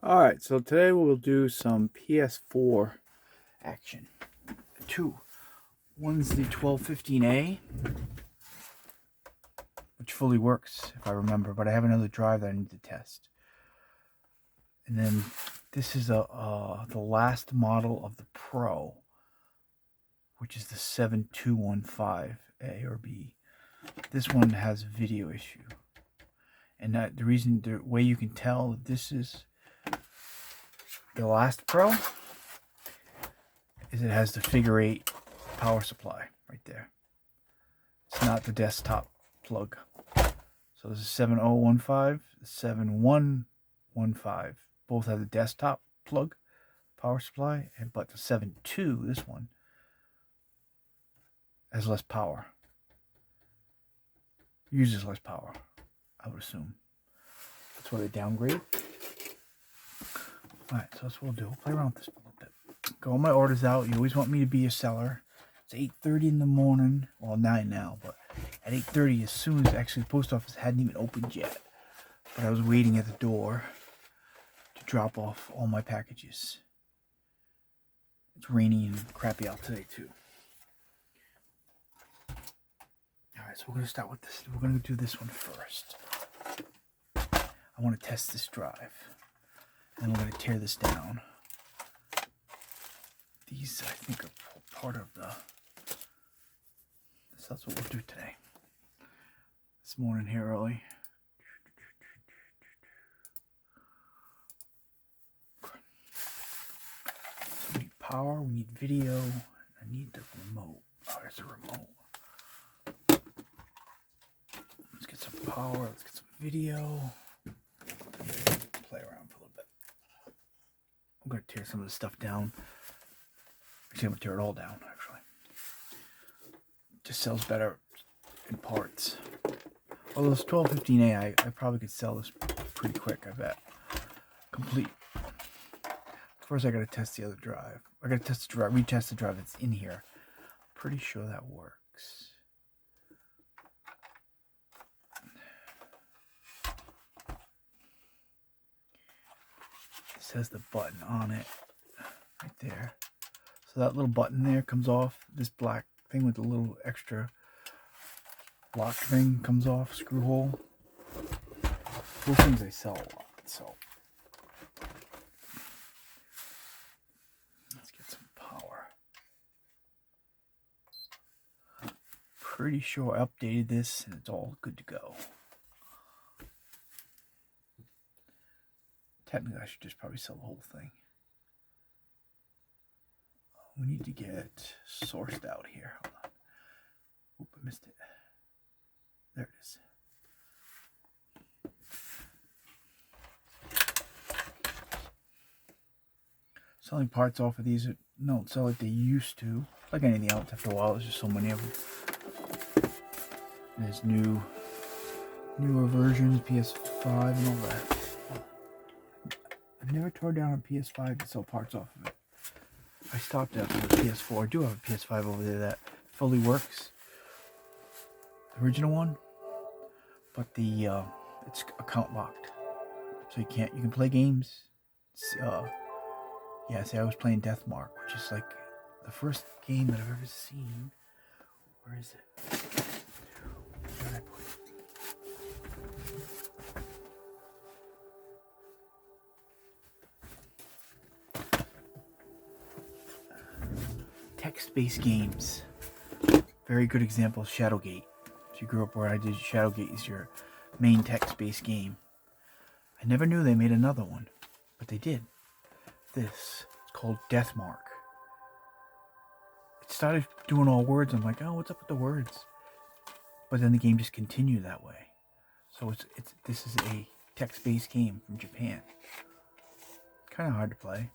Alright, so today we'll do some PS4 action. Two. One's the 1215A, which fully works, if I remember, but I have another drive that I need to test. And then this is the last model of the Pro, which is the 7215A or B. This one has a video issue. And the way you can tell that this is the last Pro is it has the figure 8 power supply right there. It's not the desktop plug. So this is 7015, 7115. Both have the desktop plug power supply, but the 72, this one, has less power. Uses less power, I would assume. That's why they downgrade. Alright, so that's what we'll do. We'll play around with this a little bit. Got all my orders out. You always want me to be a seller. It's 8:30 in the morning. Well, 9 now, but at 8:30, as soon as actually the post office hadn't even opened yet. But I was waiting at the door to drop off all my packages. It's rainy and crappy out today, too. Alright, so we're going to start with this. We're going to do this one first. I want to test this drive. And then we're going to tear this down. These, I think, are part of the... So that's what we'll do today. This morning here early. So we need power, we need video, I need the remote. Oh, there's the remote. Let's get some power, let's get some video. Play around for a little bit. I'm going to tear some of this stuff down. Actually, I'm going to tear it all down, actually. Just sells better in parts. Although this 1215A, I probably could sell this pretty quick, I bet. Complete. First, I gotta test the other drive. I gotta test the drive, retest the drive that's in here. Pretty sure that works. This has the button on it, right there. So that little button there comes off. This black thing with the little extra lock thing comes off, screw hole. Those things they sell a lot, so let's get some power. Pretty sure I updated this and it's all good to go. Technically I should just probably sell the whole thing. We need to get sourced out here. Hold on. Oop, I missed it. There it is. Selling parts off of these don't sell like they used to. Like anything else, after a while, there's just so many of them. And there's newer versions, PS5 and all that. I've never tore down a PS5 to sell parts off of it. I stopped after the PS4. I do have a PS5 over there that fully works. The original one. But the it's account locked. So you can play games. Yeah, see, I was playing Deathmark, which is like the first game that I've ever seen. Where is it? Where did I put it? Text-based games. Very good example of Shadowgate. If you grew up where I did, Shadowgate is your main text-based game. I never knew they made another one, but they did. This. It's called Deathmark. It started doing all words. I'm like, oh, what's up with the words? But then the game just continued that way. So this is a text-based game from Japan. Kind of hard to play.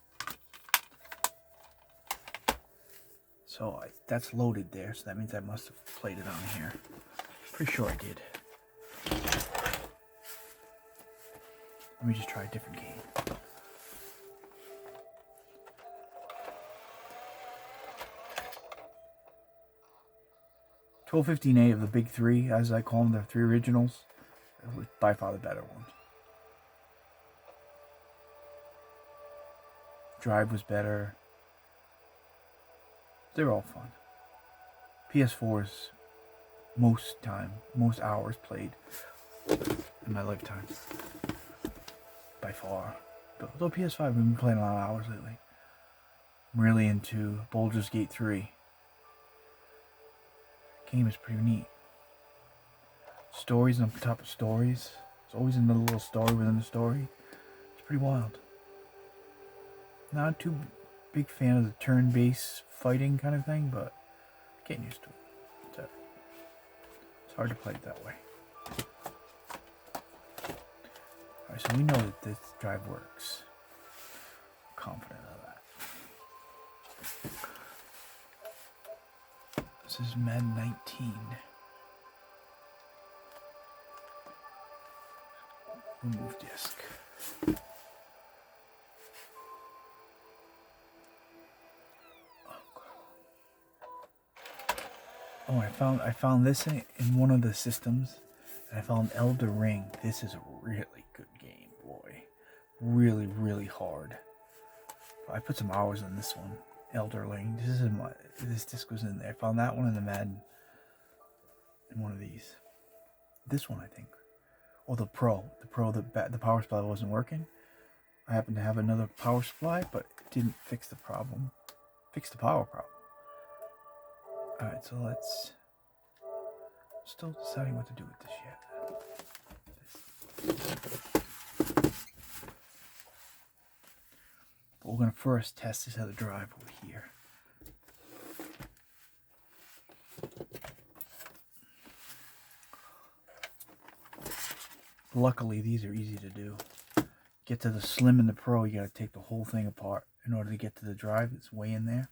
So that's loaded there. So that means I must have played it on here. Pretty sure I did. Let me just try a different game. 1215A of the big three, as I call them, the three originals, was by far the better one. drive was better. They're all fun. PS4's most hours played in my lifetime, by far. But although PS5, I've been playing a lot of hours lately. I'm really into Baldur's Gate 3. The game is pretty neat. Stories on top of stories. It's always another little story within the story. It's pretty wild. Not too big fan of the turn-based fighting kind of thing, but getting used to it. It's hard to play it that way. Alright, so we know that this drive works. I'm confident of that. This is Madden 19. Remove disk. Oh, I found this in one of the systems, and I found Elder Ring. This is a really good game, boy. Really, really hard. I put some hours in this one, Elder Ring. This disc was in there. I found that one in the Madden. In one of these. This one, I think. Or the Pro. The power supply wasn't working. I happened to have another power supply, but it didn't fix the problem. Fix the power problem. Alright, so let's... Still deciding what to do with this yet. But we're going to first test this other drive over here. Luckily, these are easy to do. Get to the Slim and the Pro, you got to take the whole thing apart in order to get to the drive. It's way in there.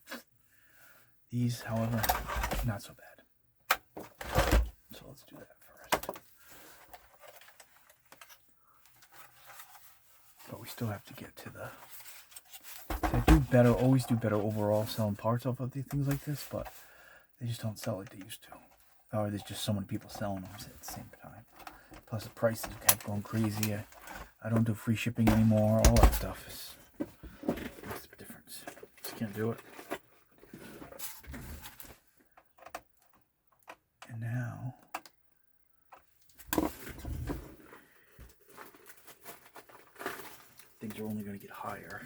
These, however, not so bad. So let's do that first. But we still have to get to the... always do better overall selling parts off of these things like this, but they just don't sell like they used to. Or there's just so many people selling them at the same time. Plus the prices kept going crazy. I don't do free shipping anymore. All that stuff makes a difference. Just can't do it. And now things are only going to get higher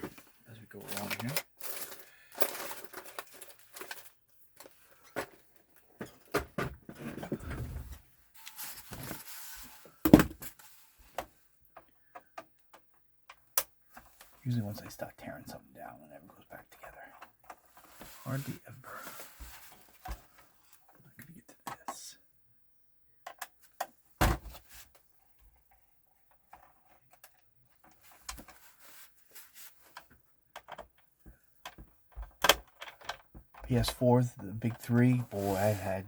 as we go along here. Usually once I start tearing something down, it never goes back together. Hardly ever. I'm not going to get to this. PS4, the big three, boy, I've had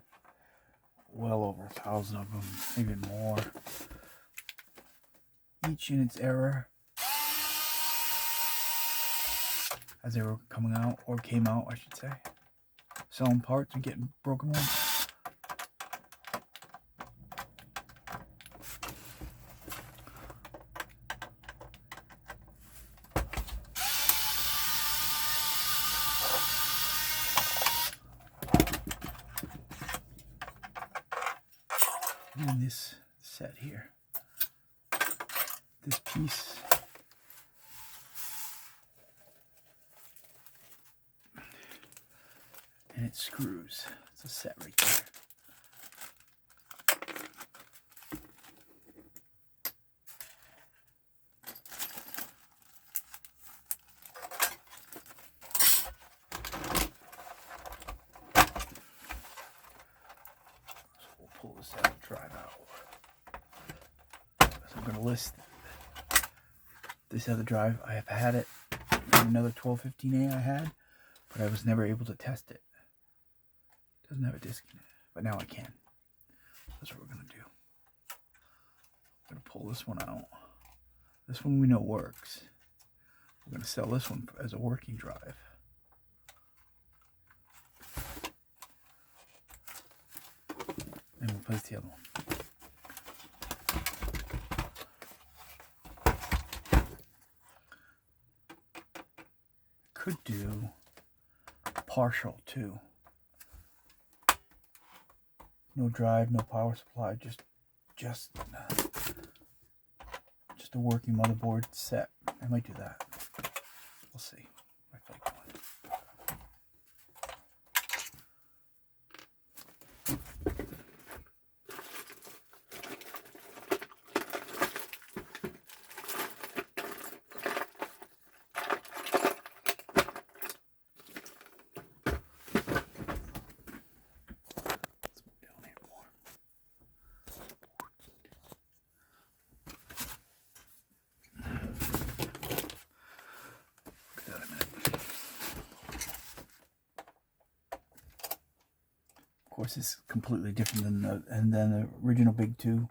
well over 1,000 of them, even more. Each in its era. As they were coming out, or came out, I should say. Selling parts and getting broken ones. And this set here. This piece. And it screws. It's a set right there. So we'll pull this out, drive out. So I'm going to list this other drive. I have had it from another 1215A I had, but I was never able to test it. Doesn't have a disc in it, but now I can. That's what we're going to do. I'm going to pull this one out. This one we know works. We're going to sell this one as a working drive. And replace the other one. could do partial too. No drive, no power supply, just a working motherboard set. I might do that. We'll see. I feel like going. Of course, it's completely different than the original big two,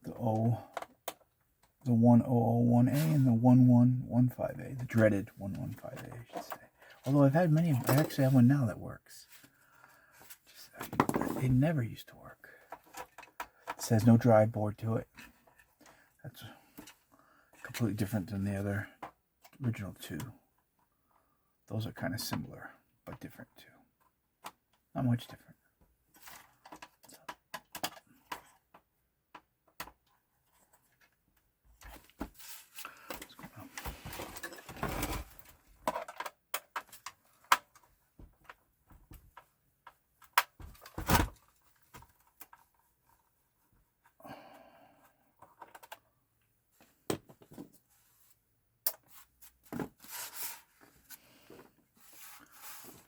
the 1001A and the 1115A, the dreaded 115A, I should say. Although I've had many, I actually have one now that works. It never used to work. It says no drive board to it. That's completely different than the other original two. Those are kind of similar, but different too. Not much different.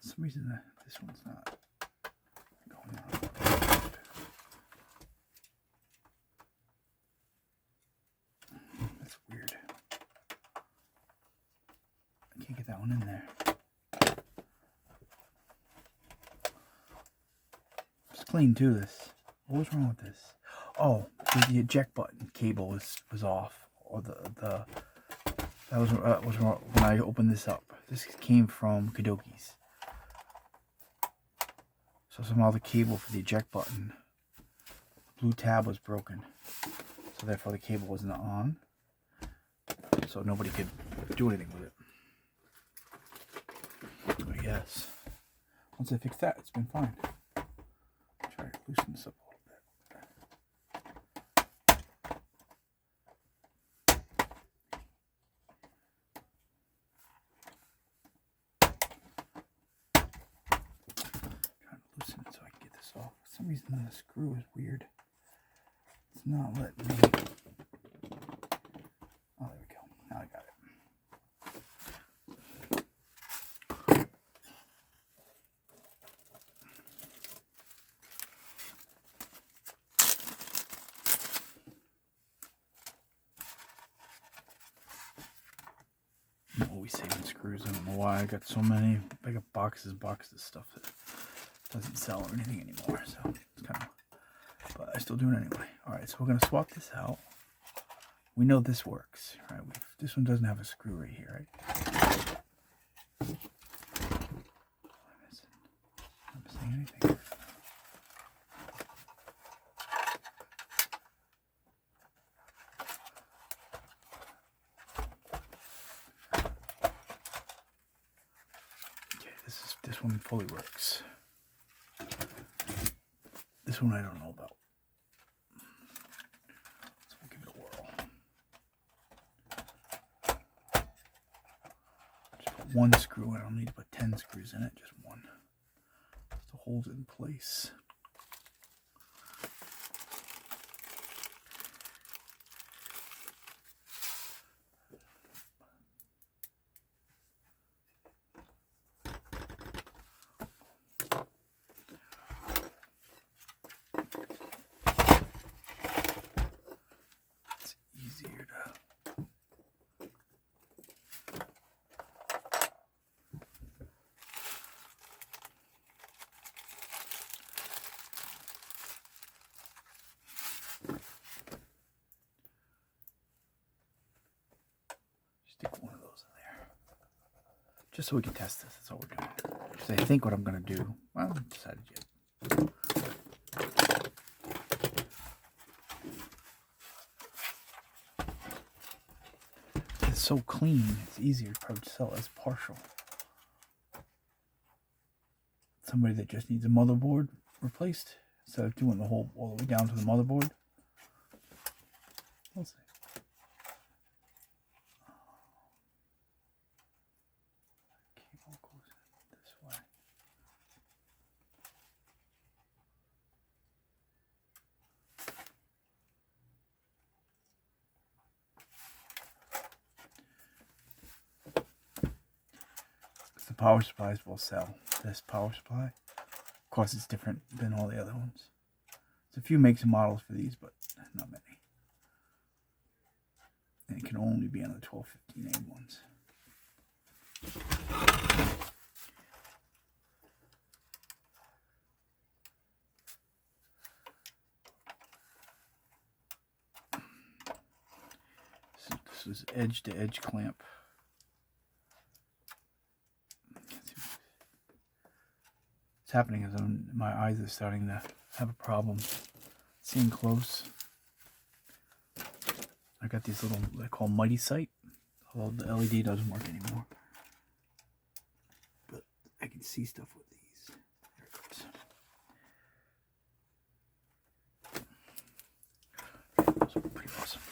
For some reason this one's not going on. That's weird. I can't get that one in there. It's clean too, this. What was wrong with this? Oh, the eject button cable was off, or that was wrong when I opened this up. This came from Kadoki's. So somehow the cable for the eject button, the blue tab was broken. So therefore the cable wasn't on. So nobody could do anything with it. But yes, once I fixed that, it's been fine. Try to loosen this up a little bit. Trying to loosen it so I can get this off. For some reason the screw is weird. It's not letting me. Oh, there we go. Now I got it. I'm always saving screws. I don't know why I got so many. I got boxes of stuff that doesn't sell or anything anymore. So it's kind of, but I still do it anyway. All right, so we're gonna swap this out. We know this works, right? This one doesn't have a screw right here, right? Am I missing anything? This one fully works. This one I don't know about. So we'll give it a whirl. Just put one screw. I don't need to put 10 screws in it, just one. Just to hold it in place. Stick one of those in there. Just so we can test this. That's all we're doing. Because I think what I'm going to do, well, I haven't decided yet. so clean, it's easier to probably sell it as partial. Somebody that just needs a motherboard replaced instead of doing the whole all the way down to the motherboard. We'll see. Cable goes this way. The power supplies will sell. This power supply, of course, it's different than all the other ones. There's a few makes and models for these, but not many. And it can only be on the 1215A ones. This is edge-to-edge clamp. What's happening is my eyes are starting to have a problem seeing close. I got these little, they're called Mighty Sight, although the LED doesn't work anymore. But I can see stuff with these. There it goes. Those are pretty awesome.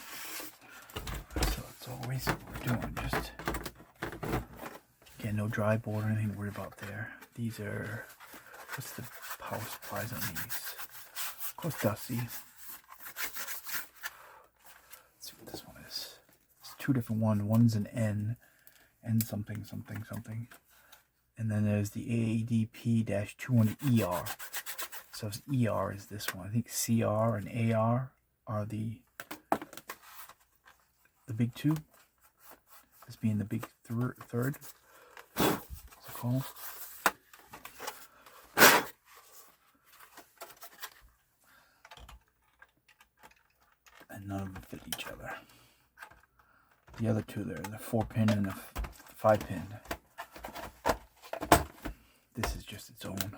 So it's always what we're doing, just, again, no dry board or anything to worry about there. These are, what's the power supplies on these? Of course, dusty. Let's see what this one is. It's two different ones. One's an N something, something, something. And then there's the AADP-200ER. So ER is this one. I think CR and AR are the big two. This being the big third. What's it called? And none of them fit each other. The other two there, the 4-pin and the 5-pin. This is just its own.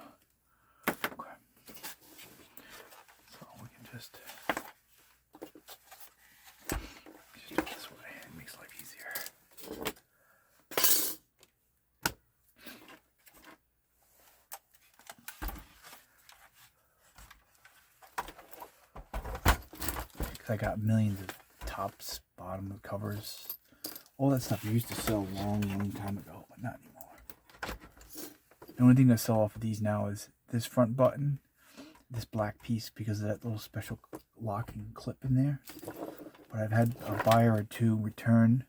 Okay. So we can just do it this way. It makes life easier. Because I got millions of tops, bottom of covers, all that stuff I used to sell a long time ago, but not anymore. The only thing I sell off of these now is this front button, this black piece, because of that little special locking clip in there. But I've had a buyer or two return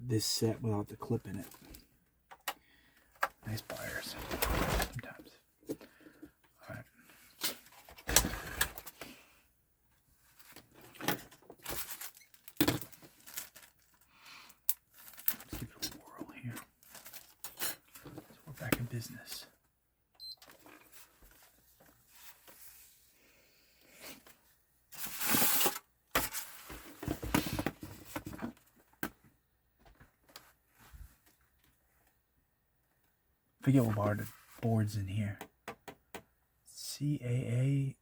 this set without the clip in it. Nice buyers sometimes. All right. Let's give it a whirl here. So we're back in business. Forget what bar the board's in here. CAA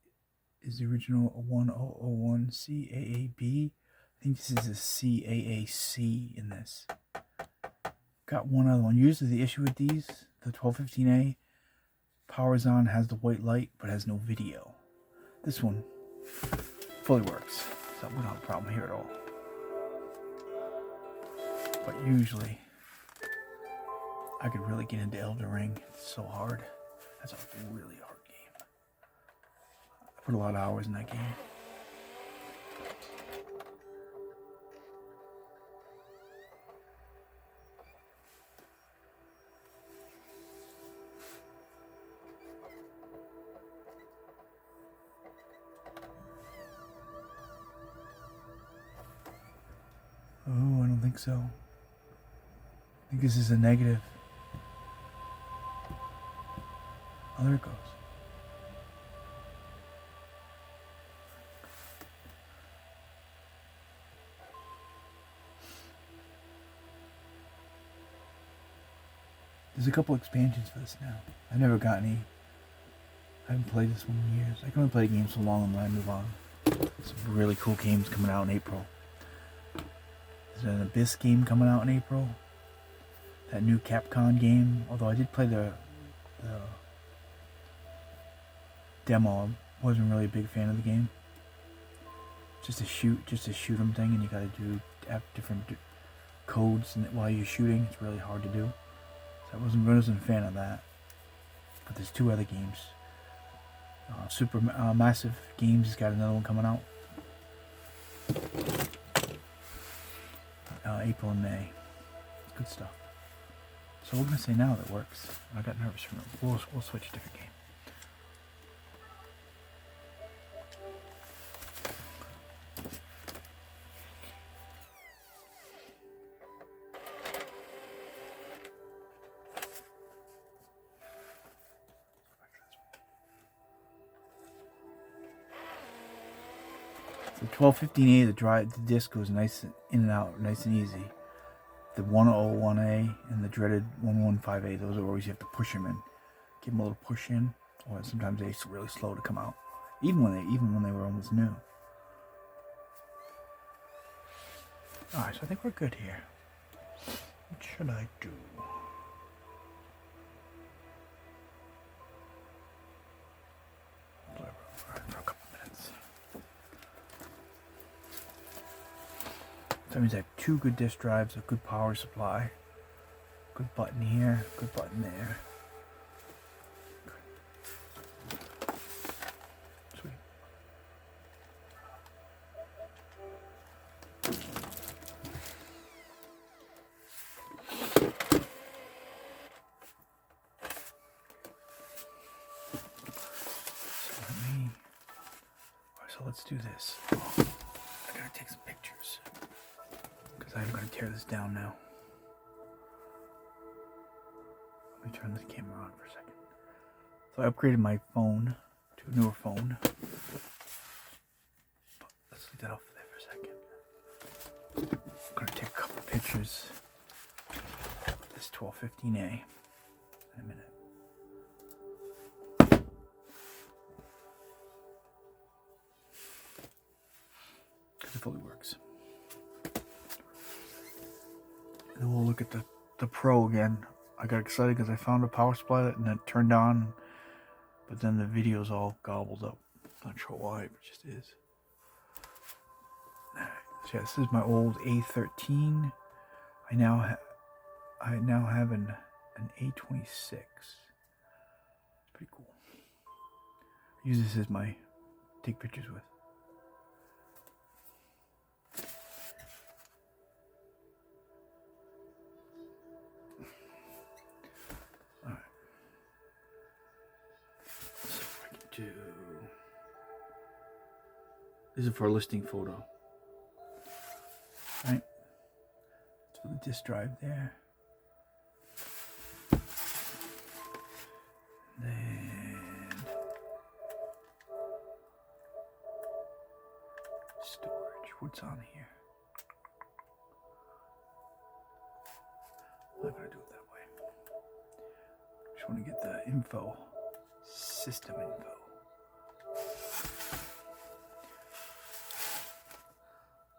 is the original 1001. CAAB. I think this is a CAAC in this. Got one other one. Usually the issue with these, the 1215A, powers on, has the white light, but has no video. This one fully works, so we don't have a problem here at all. But usually, I could really get into Elden Ring. It's so hard. That's a really hard game. I put a lot of hours in that game. Oh, I don't think so. I think this is a negative. Oh, there it goes. There's a couple expansions for this now. I've never got any. I haven't played this one in years. I can only play a game so long and then I move on. Some really cool games coming out in April. There's an Abyss game coming out in April. That new Capcom game. Although I did play the demo, I wasn't really a big fan of the game. Just a shoot 'em thing, and you gotta have different codes while you're shooting. It's really hard to do. So I wasn't a fan of that. But there's 2 other games. Super Massive Games has got another one coming out. April and May. It's good stuff. So we're gonna say now that works. I got nervous from it. We'll switch a different game. The 1215A, the disc goes nice in and out, nice and easy. The 101A and the dreaded 115A, those are always you have to push them in, give them a little push in, or sometimes they're really slow to come out, even when they were almost new. All right, so I think we're good here. What should I do? For a couple minutes. That means I have 2 good disk drives, a good power supply, good button here, good button there. Sweet. So let's do this. I gotta take some pictures. I'm going to tear this down now. Let me turn this camera on for a second. So I upgraded my phone to a newer phone. But let's leave that off there for a second. I'm going to take a couple pictures of this 1215A in a minute. Because it fully works. And we'll look at the Pro again. I got excited because I found a power supply and it turned on, but then the video's all gobbled up. Not sure why, but it just is. Alright, so yeah, this is my old A13. I now have an A26. It's pretty cool. I use this as my take pictures with. This is for a listing photo. Right? It's for the disk drive there. Then storage. What's on here? I'm not gonna do it that way. Just want to get the info. System info.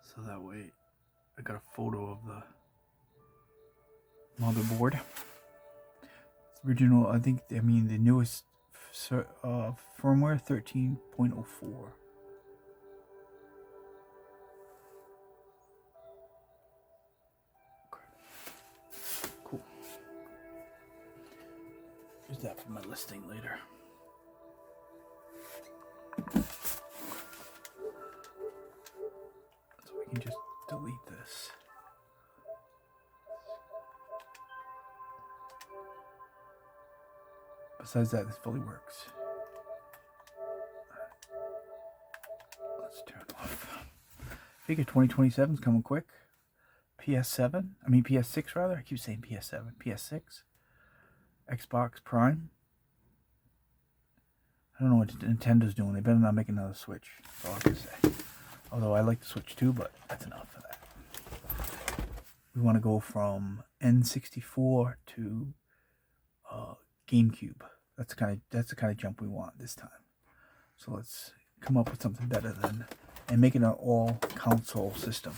So that way I got a photo of the motherboard. Original, the newest firmware 13.04. Cool. Use that for my listing later. So we can just delete this. Besides that, this fully works. Let's turn it off. Figure 2027 is coming quick. PS6 rather. I keep saying PS7. PS6. Xbox Prime. I don't know what Nintendo's doing. They better not make another Switch. That's all I have to say. Although I like the Switch too, but that's enough for that. We want to go from N64 to GameCube. That's the kind of jump we want this time. So let's come up with something better and make it an all console system.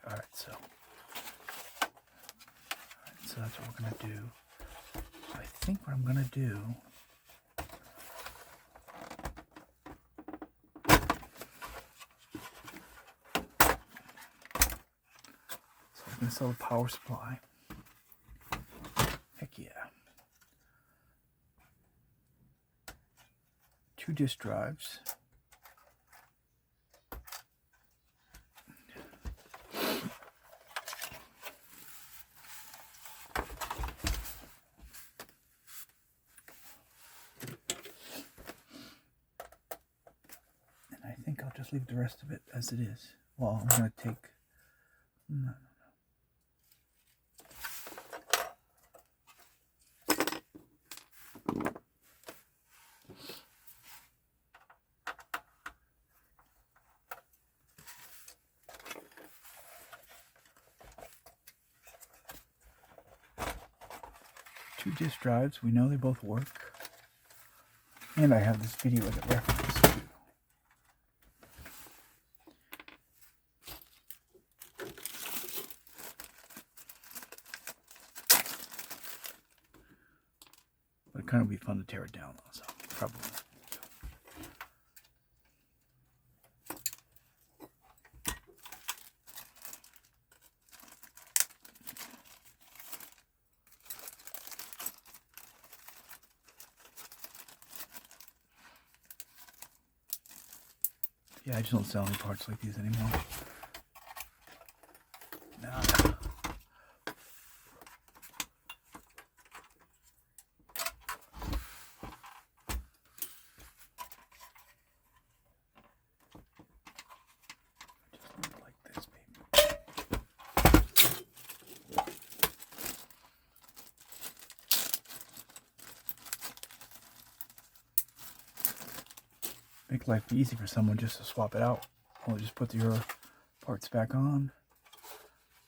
Alright, so that's what we're going to do. So I think what I'm going to do, so I'm going to sell the power supply. Heck yeah. 2 disk drives. I think I'll just leave the rest of it as it is. Well, I'm going to take... No. 2 disk drives. We know they both work. And I have this video as a reference too. But it kind of be fun to tear it down though, so probably. Yeah, I just don't sell any parts like these anymore. Nah. Just like this, baby. Make life easy for someone just to swap it out. Or just put your parts back on.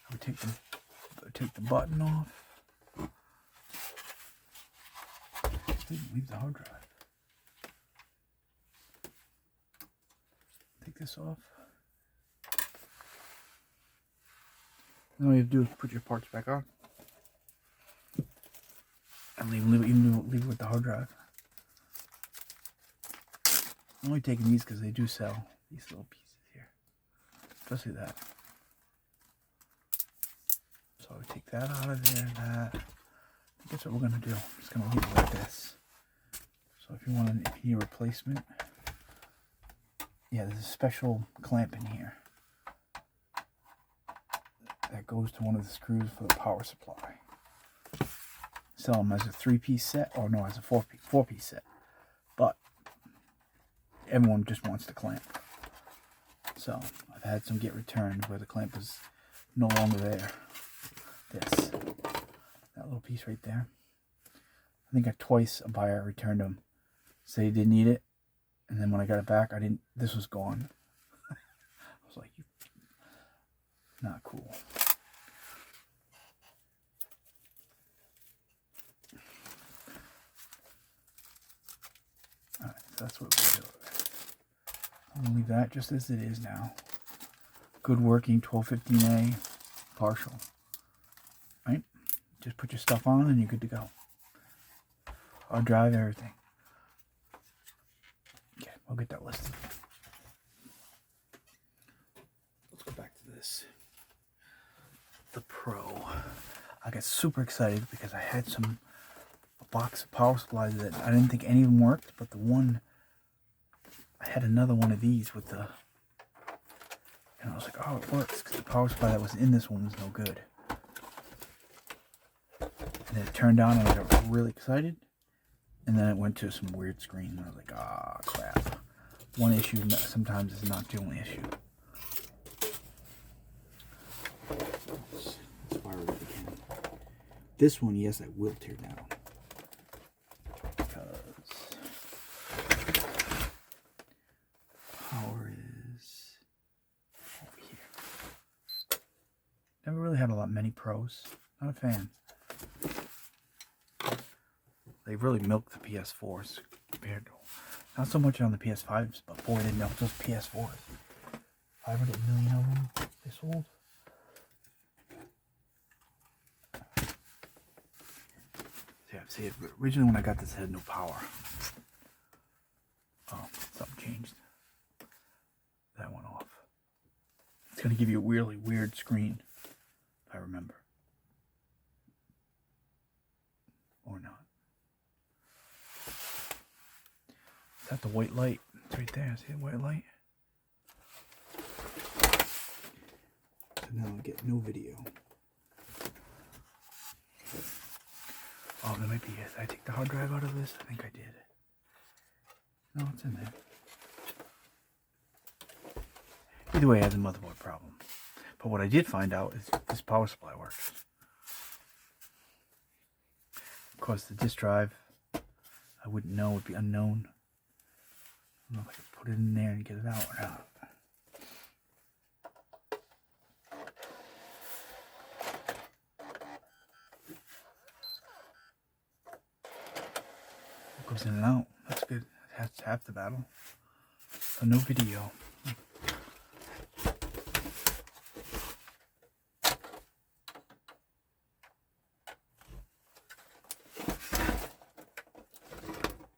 I would take the button off. Didn't leave the hard drive. Take this off. And all you have to do is put your parts back on. And leave it with the hard drive. I'm only taking these because they do sell these little pieces here. Especially that. So I would take that out of there, that. I think that's what we're going to do. I'm just going to leave it like this. So if you want an knee replacement, yeah, there's a special clamp in here that goes to one of the screws for the power supply. Sell them as a 3-piece set, or no, as a 4-piece set. But everyone just wants the clamp. So I've had some get returned where the clamp is no longer there. That little piece right there. I think twice a buyer returned them. Said he didn't need it, and then when I got it back, this was gone. I was like, not cool. Alright, so that's what we're doing. I'm going to leave that just as it is now. Good working 1215A partial. Right? Just put your stuff on and you're good to go. I'll drive everything. Okay, I'll get that listed. Let's go back to this. The Pro. I got super excited because I had a box of power supplies that I didn't think any of them worked, but the one, I had another one of these with the, and I was like, oh, it works, because the power supply that was in this one was no good. And then it turned on and I got really excited. And then it went to some weird screen and I was like, ah, crap. One issue sometimes is not the only issue. Let's fire it again. This one, yes, I will tear down. Because power is over here. Never really had many pros. Not a fan. They really milked the PS4s compared to, not so much on the PS5s, but boy, they milked those PS4s. 500 million of them they sold. see, originally when I got this, it had no power. Oh, something changed. That went off. It's going to give you a really weird screen, if I remember. Or not. Is that the white light? It's right there. See the white light? So now I get no video. Oh, there might be it. Did I take the hard drive out of this? I think I did. No, it's in there. Either way, I had a motherboard problem. But what I did find out is this power supply works. Of course, the disk drive, I wouldn't know. It would be unknown. I don't know if I could put it in there and get it out or not. It goes in and out. That's good. That's half the battle. So no video.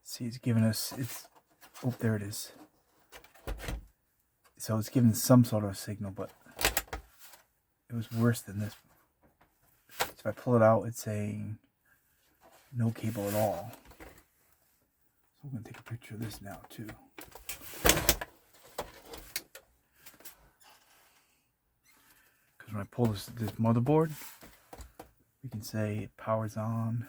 See, it's giving us, oh, there it is. So it's giving some sort of signal, but it was worse than this. So if I pull it out, it's saying no cable at all. So I'm going to take a picture of this now, too. Because when I pull this motherboard, we can say it powers on.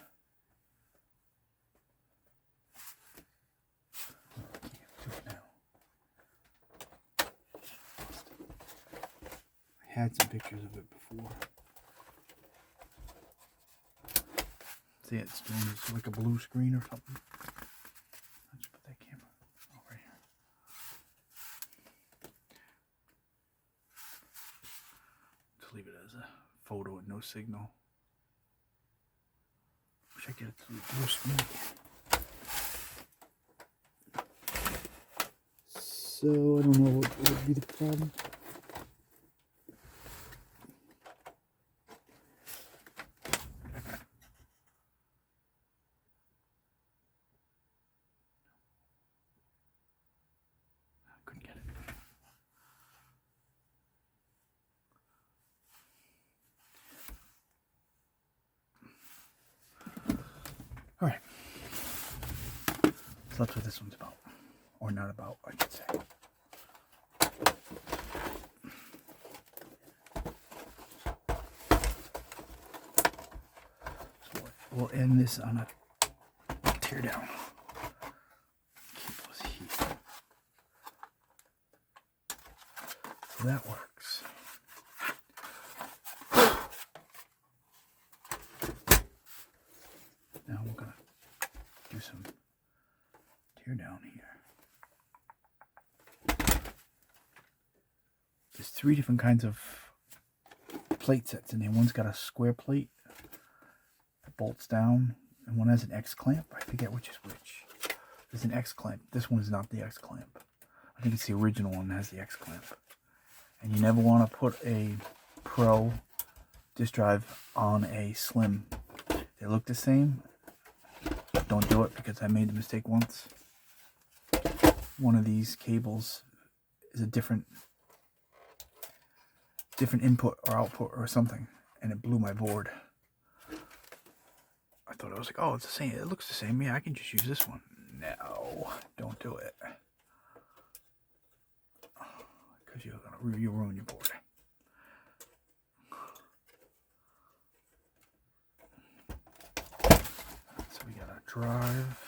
I had some pictures of it before. See, it's doing this like a blue screen or something. Let's put that camera over here. Just leave it as a photo with no signal. Wish I could get it through the blue screen. So I don't know what would be the problem. Alright, so that's what this one's about, or not about, I should say. So we'll end this on a tear down. Keep us here. So that works. Now we're gonna do some tear down here. There's 3 different kinds of plate sets in there. One's got a square plate that bolts down, and one has an X clamp. I forget which is which. There's an X clamp. This one is not the X clamp. I think it's the original one that has the X clamp. And you never want to put a Pro disk drive on a Slim. They look the same. Don't do it, because I made the mistake once. One of these cables is a different input or output or something, and it blew my board. I thought I was like, oh, it's the same. It looks the same. Yeah, I can just use this one. No, don't do it, because you'll ruin your board. So we got our drive.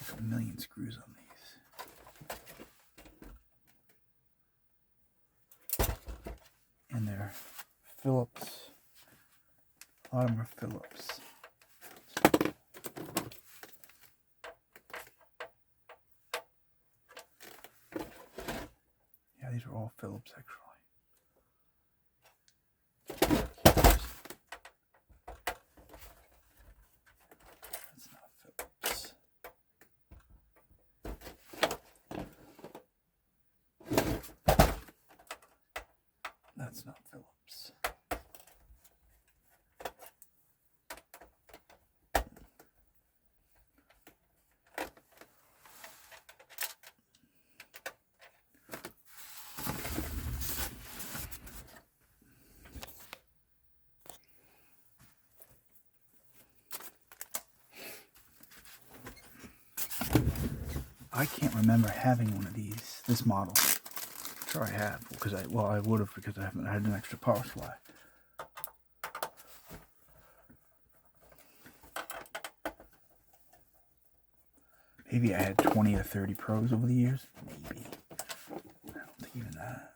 It's like a million screws on these. And they're Phillips. A lot of them are Phillips. Yeah, these are all Phillips, actually. That's not Phillips. I can't remember having one of these, this model. I'm sure I have, because I would have, because I haven't had an extra power supply. Maybe I had 20 or 30 Pros over the years. Maybe. I don't think even that.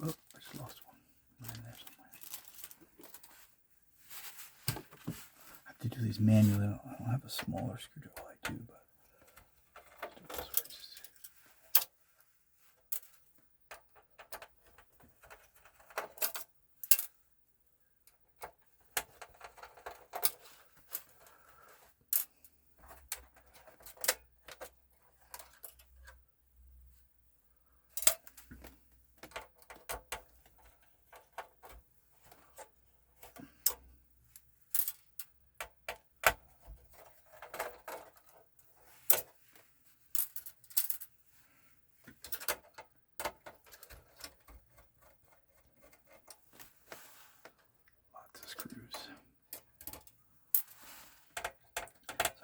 Oh, I just lost one. In there somewhere. I have to do these manually. I don't have a smaller screwdriver. I do, but.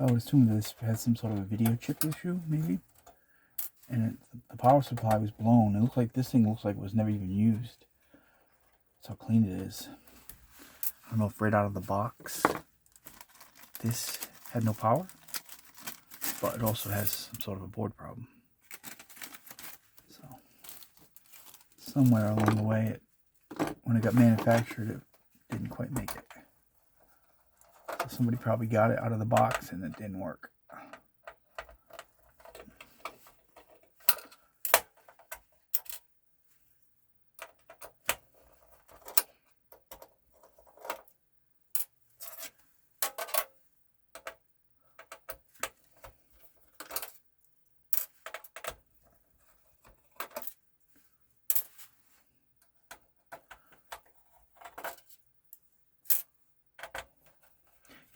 I would assume this has some sort of a video chip issue, maybe. And the power supply was blown. It looks like this thing looks like it was never even used. That's how clean it is. I don't know if right out of the box this had no power, but it also has some sort of a board problem. So somewhere along the way, when it got manufactured, it didn't quite make it. Somebody probably got it out of the box and it didn't work.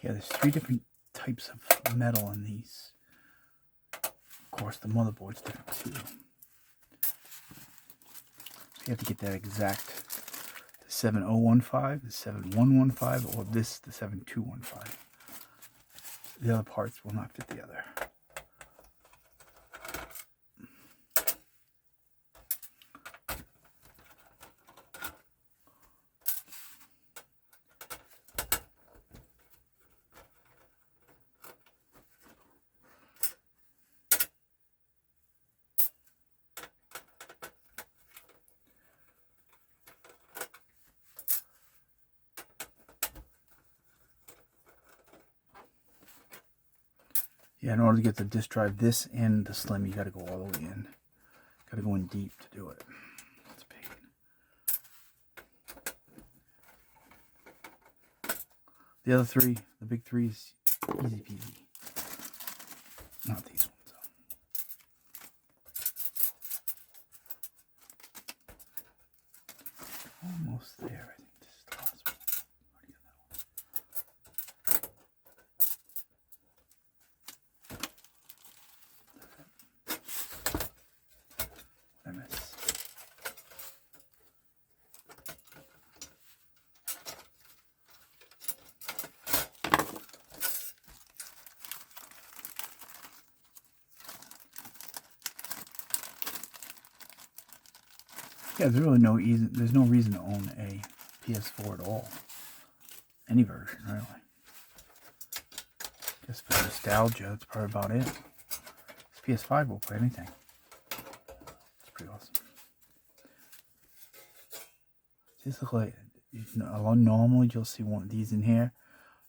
Yeah, there's 3 different types of metal in these. Of course, the motherboard's different too. So you have to get that exact, the 7015, the 7115, or this, the 7215. The other parts will not fit the other. Yeah, in order to get the disk drive, this and the Slim, you got to go all the way in. Got to go in deep to do it. It's a pain. The other 3, the big 3 is easy peasy. Not these ones, though. Almost there, I think. This is the last one. Already got that one. Yeah, there's no reason to own a PS4 at all. Any version, really. Just for nostalgia, that's probably about it. This PS5 will play anything. It's pretty awesome. Just look like, normally you'll see one of these in here.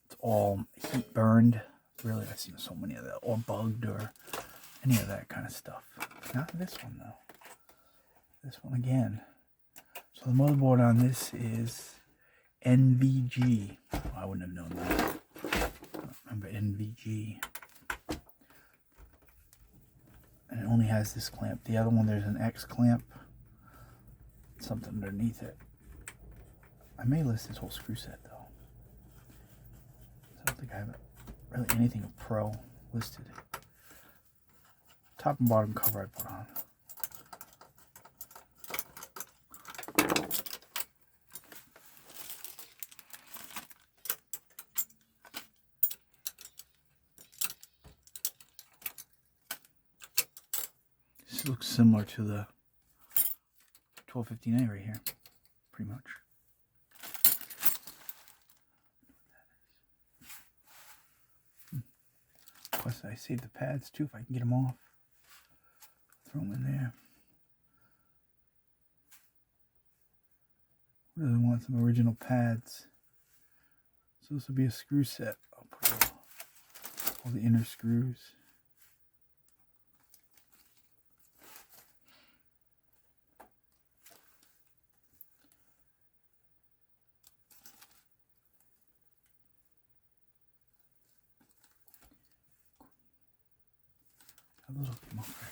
It's all heat burned. Really, I've seen so many of that. Or bugged or any of that kind of stuff. Not this one, though. This one again. So the motherboard on this is NVG. Oh, I wouldn't have known that. I don't remember NVG. And it only has this clamp. The other one, there's an X clamp. Something underneath it. I may list this whole screw set though. I don't think I have really anything of Pro listed. Top and bottom cover I put on. looks similar to the 1215A right here, pretty much. Plus, I saved the pads too if I can get them off. Throw them in there. Really want some original pads. So this will be a screw set. I'll put all the inner screws.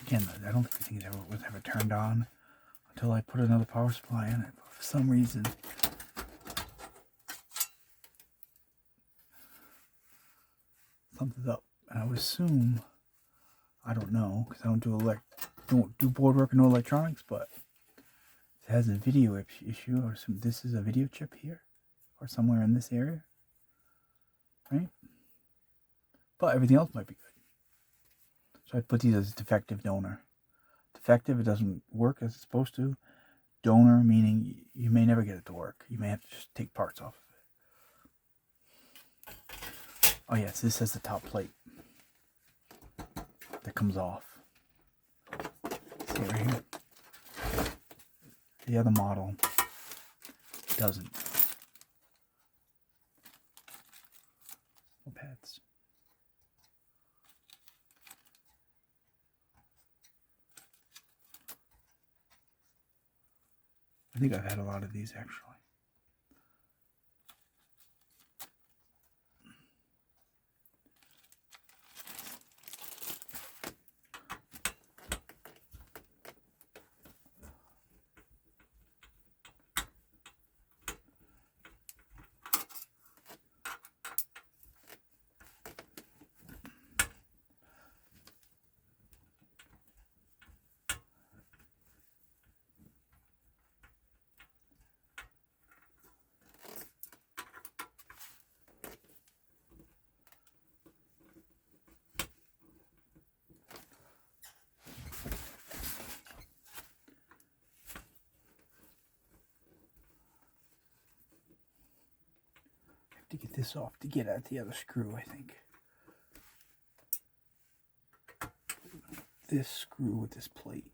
Again, I don't think the thing was ever turned on until I put another power supply in it. But for some reason, something's up. And I would assume, I don't know, because I don't do board work or no electronics, but it has a video issue, or this is a video chip here, or somewhere in this area, right? But everything else might be good. So I put these as defective donor. Defective, it doesn't work as it's supposed to. Donor, meaning you may never get it to work. You may have to just take parts off of it. Oh yes, this has the top plate that comes off. See right here? The other model doesn't. No pads. I think I've had a lot of these actually. To get this off to get at the other screw, I think. This screw with this plate.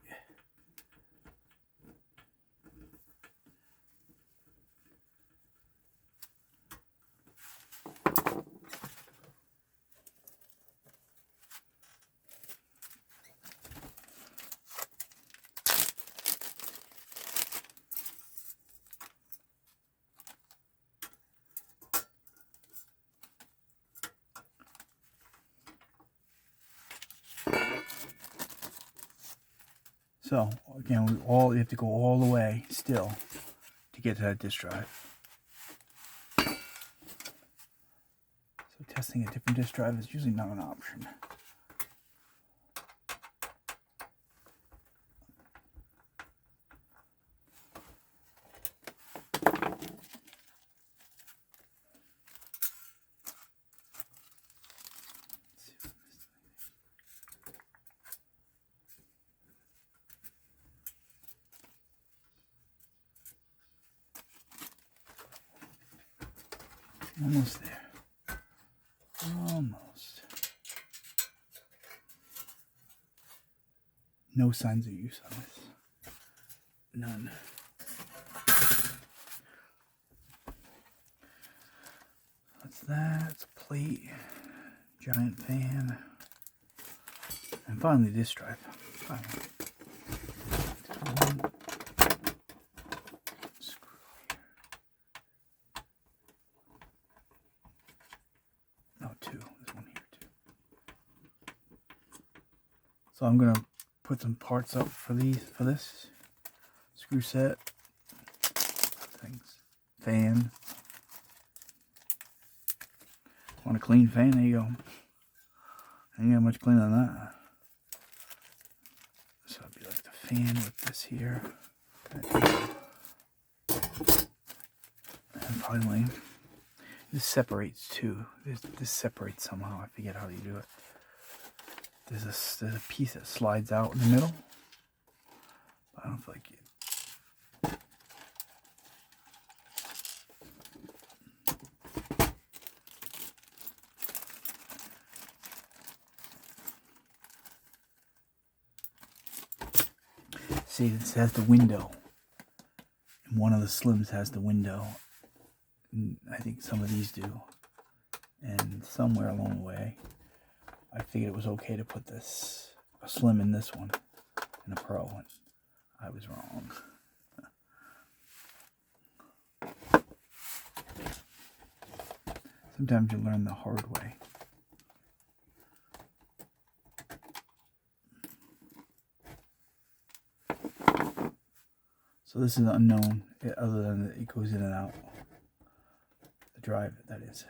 So again, you have to go all the way still to get to that disk drive. So testing a different disk drive is usually not an option. Almost there. Almost. No signs of use on this. None. That's that. It's a plate. Giant fan. And finally, this drive. Finally. So I'm gonna put some parts up for this screw set. Things. Fan. Want a clean fan? There you go. Ain't got much cleaner than that. So it'd be like the fan with this here. And finally, this separates too. This separates somehow. I forget how you do it. There's a piece that slides out in the middle. I don't feel like it. See, this has the window. And one of the Slims has the window. And I think some of these do. And somewhere along the way, I figured it was okay to put this, a Slim in this one, and a Pro, and I was wrong. Sometimes you learn the hard way. So this is unknown, other than that it goes in and out. The drive, that is.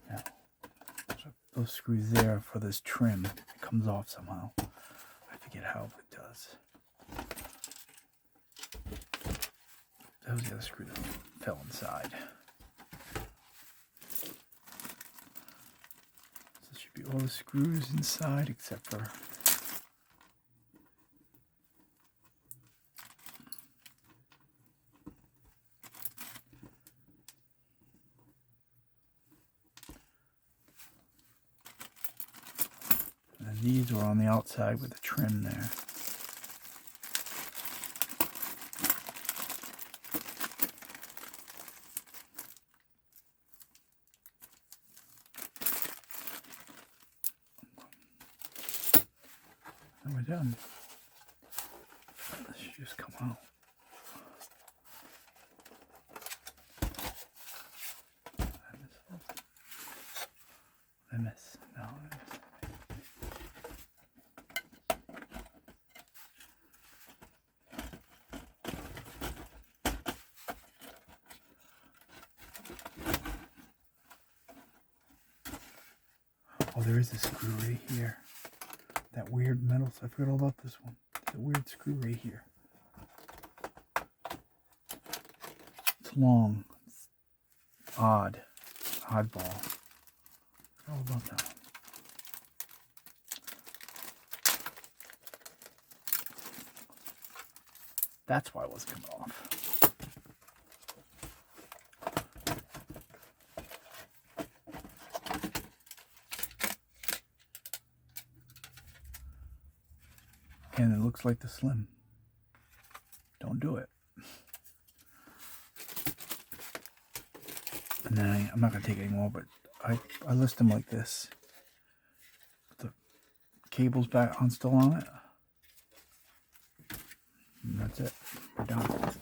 Now, those screws there for this trim. It comes off somehow. I forget how it does. That was the other screw that fell inside. So this should be all the screws inside except for and these were on the outside with the trim there. And we're done. This should just come out. I miss. No, I miss. Oh, there is a screw right here. That weird metal. I forgot all about this one. There's a weird screw right here. It's long. It's odd. Oddball. I forgot all about that one. That's why it was coming off. And it looks like the Slim. Don't do it. And then I'm not going to take it anymore, but I list them like this. Put the cables back on, still on it. And that's it. We're done.